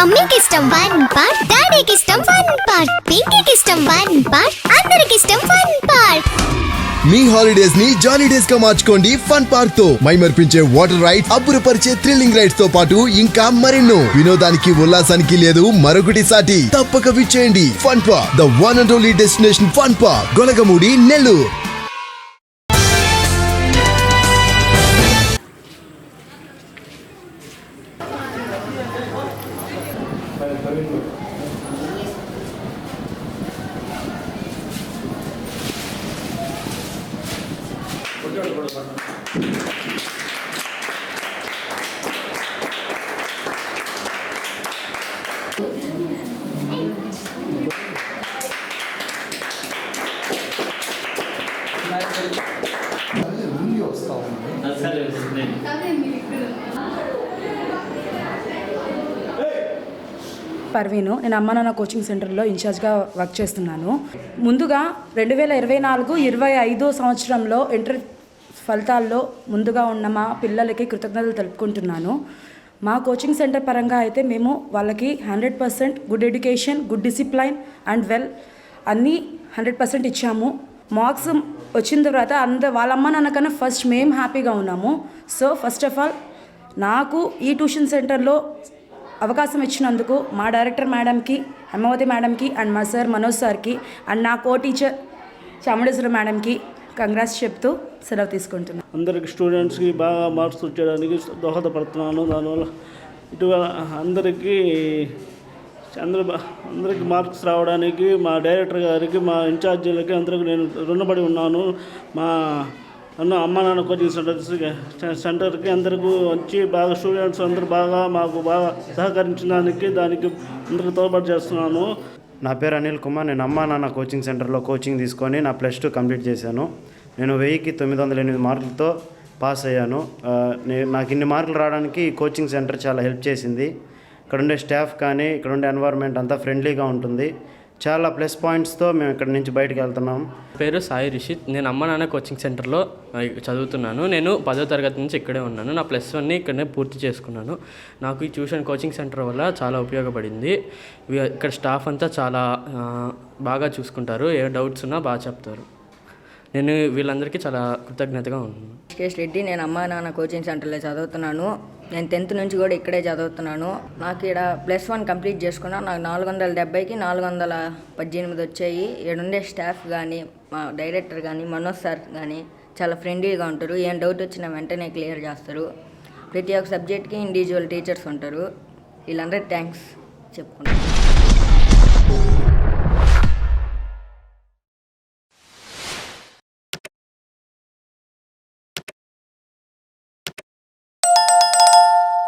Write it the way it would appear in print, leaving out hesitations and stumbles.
మమ్మీకి ఇష్టం 1 పార్ట్, డాడీకి ఇష్టం 1 పార్ట్, పింకీకి ఇష్టం 1 పార్ట్, అందరికి ఇష్టం 1 పార్ట్. మీ హాలిడేస్ ని జాలీ డేస్ గా మార్చుకోండి ఫన్ పార్క్ తో. మైమర్పించే వాటర్ రైడ్, అబ్బురపరిచే థ్రిల్లింగ్ రైడ్స్ తో పాటు ఇంకా మరెన్నో. వినోదానికి ఉల్లాసానికి లేదు మరొకటి సాటి. తప్పక విచ్చేయండి fun park, the one and only destination fun park, Golagamudi, Nellore. Parveen, నేను అమ్మ నాన్న కోచింగ్ సెంటర్లో ఇన్ఛార్జ్గా వర్క్ చేస్తున్నాను. ముందుగా 2024-25 సంవత్సరంలో ఇంటర్ ఫలితాల్లో ముందుగా ఉన్న మా పిల్లలకి కృతజ్ఞతలు తెలుపుకుంటున్నాను. మా కోచింగ్ సెంటర్ పరంగా అయితే మేము వాళ్ళకి 100% good education, good discipline and well అన్నీ 100% ఇచ్చాము. మార్క్స్ వచ్చిన తర్వాత వాళ్ళమ్మ నాన్నకన్నా ఫస్ట్ మేము హ్యాపీగా ఉన్నాము. సో ఫస్ట్ ఆఫ్ ఆల్ నాకు ఈ ట్యూషన్ సెంటర్లో అవకాశం ఇచ్చినందుకు మా డైరెక్టర్ మేడంకి, హేమావతి మేడంకి అండ్ మా సార్ మనోజ్ సార్కి అండ్ నా కో టీచర్ చాముండేశ్వర మేడంకి కంగ్రాట్స్ చెప్తూ సెలవు తీసుకుంటున్నాను. అందరికి స్టూడెంట్స్కి బాగా మార్క్స్ వచ్చేయడానికి దోహదపడుతున్నాను. దానివల్ల అందరికీ మార్క్స్ రావడానికి మా డైరెక్టర్ గారికి, మా ఇన్ఛార్జీలకి అందరికీ నేను రుణపడి ఉన్నాను. మా అమ్మ నాన్న కోచింగ్ సెంటర్కి అందరికీ వచ్చి బాగా స్టూడెంట్స్ అందరూ మాకు బాగా సహకరించడానికి దానికి అందరికీ తోడ్పాటు చేస్తున్నాను. నా పేరు అనిల్ కుమార్. నేను అమ్మ నాన్న కోచింగ్ సెంటర్లో కోచింగ్ తీసుకొని నా +2 కంప్లీట్ చేశాను. నేను 1000కి 908 మార్కులతో పాస్ అయ్యాను. నాకు ఇన్ని మార్కులు రావడానికి కోచింగ్ సెంటర్ చాలా హెల్ప్ చేసింది. ఇక్కడ ఉండే స్టాఫ్ కానీ, ఇక్కడ ఉండే ఎన్వైర్న్మెంట్ అంతా ఫ్రెండ్లీగా ఉంటుంది. చాలా ప్లస్ పాయింట్స్తో మేము ఇక్కడ నుంచి బయటకు వెళ్తున్నాం. పేరు సాయి రిషిత్. నేను అమ్మ నాన్న కోచింగ్ సెంటర్లో చదువుతున్నాను. నేను 10వ తరగతి నుంచి ఇక్కడే ఉన్నాను. నా +1ని ఇక్కడనే పూర్తి చేసుకున్నాను. నాకు ఈ ట్యూషన్ కోచింగ్ సెంటర్ వల్ల చాలా ఉపయోగపడింది. ఇక్కడ స్టాఫ్ అంతా చాలా బాగా చూసుకుంటారు. ఏ డౌట్స్ ఉన్నా బాగా చెప్తారు. నేను వీళ్ళందరికీ చాలా కృతజ్ఞతగా ఉన్నాను. కేఎస్ రెడ్డి. నేను అమ్మ నాన్న కోచింగ్ సెంటర్లో చదువుతున్నాను. నేను 10th నుంచి కూడా ఇక్కడే చదువుతున్నాను. నాకు ఇక్కడ +1 కంప్లీట్ చేసుకున్నా. నాకు 470కి 418 వచ్చాయి. ఈడుండే స్టాఫ్ కానీ, మా డైరెక్టర్ కానీ, మనోజ్ సార్ కానీ చాలా ఫ్రెండ్లీగా ఉంటారు. ఏం డౌట్ వచ్చినా వెంటనే క్లియర్ చేస్తారు. ప్రతి ఒక్క సబ్జెక్ట్కి ఇండివిజువల్ టీచర్స్ ఉంటారు. వీళ్ళందరికీ థ్యాంక్స్ చెప్పుకుంటాను.